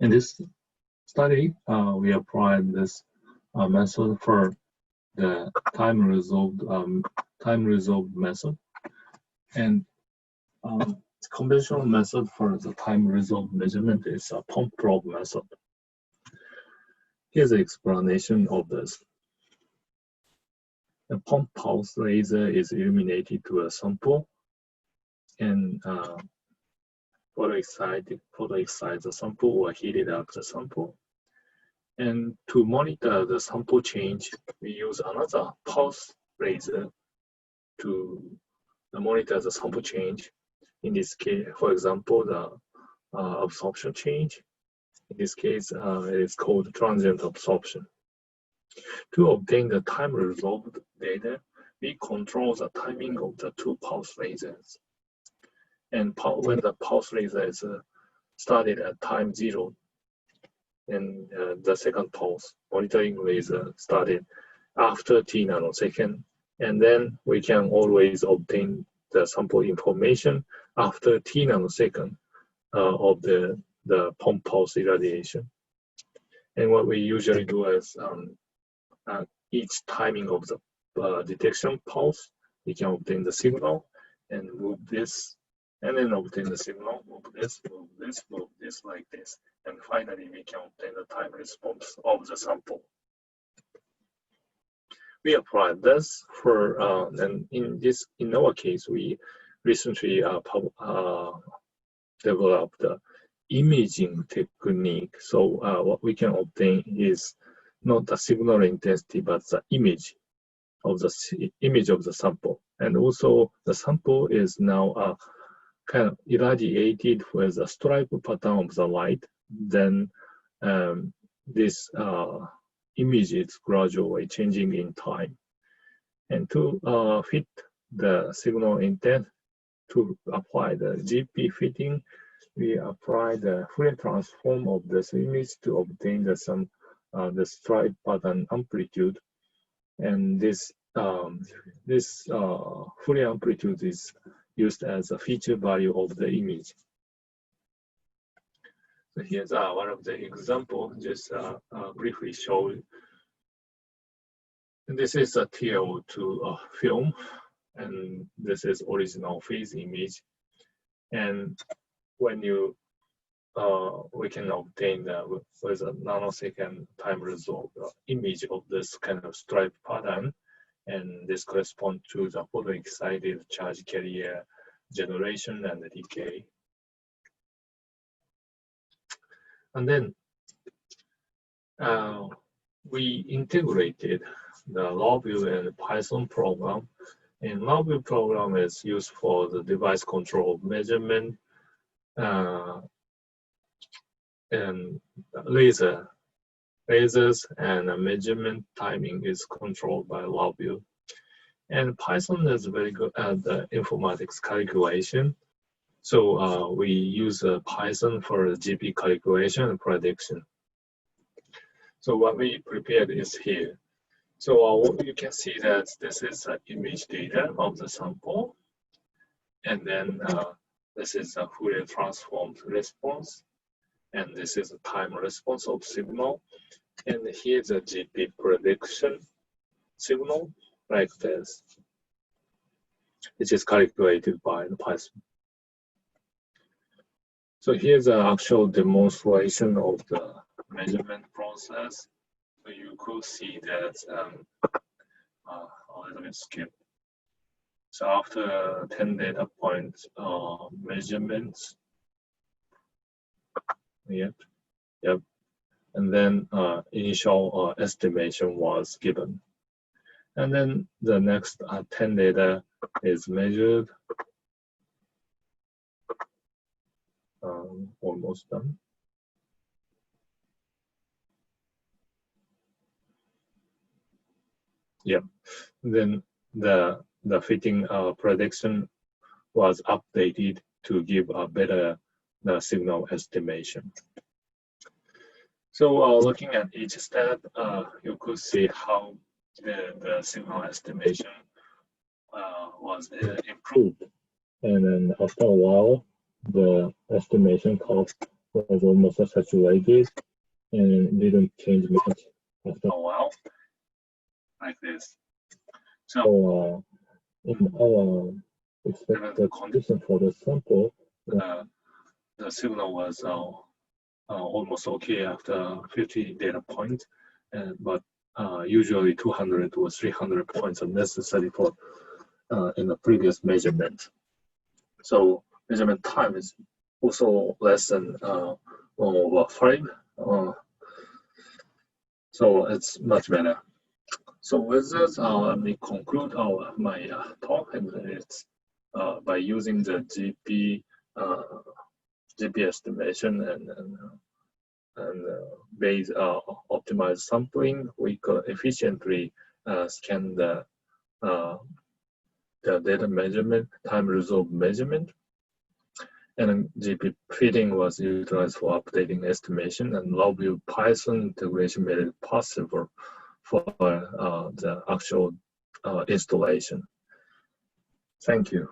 In this study, we applied this method for the time resolved method, and conventional method for the time resolved measurement is a pump probe method. Here's the explanation of this. The pump pulse laser is illuminated to a sample and photo-excite the sample or heated up the sample. And to monitor the sample change, we use another pulse laser to monitor the sample change. In this case, for example, the absorption change. In this case, it is called transient absorption. To obtain the time resolved data, we control the timing of the two pulse lasers. And when the pulse laser is started at time 0, and the second pulse monitoring laser started after t nanosecond, and then we can always obtain the sample information after t nanosecond of the pump pulse irradiation. And what we usually do is each timing of the detection pulse, we can obtain the signal and move this, and then obtain the signal, move this, like this. And finally, we can obtain the time response of the sample. We applied this for, and in our case, we recently developed the imaging technique. So what we can obtain is not the signal intensity, but the image of the sample. And also the sample is now kind of irradiated with a stripe pattern of the light. Then this image is gradually changing in time. And to fit the signal intent, to apply the GP fitting, we apply the Fourier transform of this image to obtain the stripe pattern amplitude. And this Fourier amplitude is used as a feature value of the image. So here's one of the examples, just briefly show. And this is a TiO2 film, and this is original phase image. And when you we can obtain with a nanosecond time resolved image of this kind of stripe pattern, and this corresponds to the photo-excited charge carrier generation and decay. And then we integrated the Logview and Python program. And Logview program is used for the device control of measurement and lasers and measurement timing is controlled by Logview. And Python is very good at the informatics calculation. So we use Python for the GP calculation and prediction. So what we prepared is here. So you can see that this is image data of the sample. And then this is a Fourier transformed response. And this is a time response of signal. And here's a GP prediction signal like this, which is calculated by the Python. So here's an actual demonstration of the measurement process. So you could see that, let me skip. So after 10 data points measurements, yep. And then initial estimation was given. And then the next 10 data is measured. Almost done. Yeah. Then the fitting prediction was updated to give a better signal estimation. So looking at each step, you could see how the signal estimation was improved. And then after a while, the estimation cost was almost saturated and didn't change much after a while, like this. So in our expected condition for the sample, the signal was almost okay after 50 data points, but usually 200 or 300 points are necessary for in the previous measurement. So measurement time is also less than 1/5. So it's much better. So with this, let me conclude my talk, and it's by using the GP estimation and base optimized sampling, we could efficiently scan the data measurement, time resolved measurement, and GP fitting was utilized for updating estimation, and Logview Python integration made it possible for the actual installation. Thank you.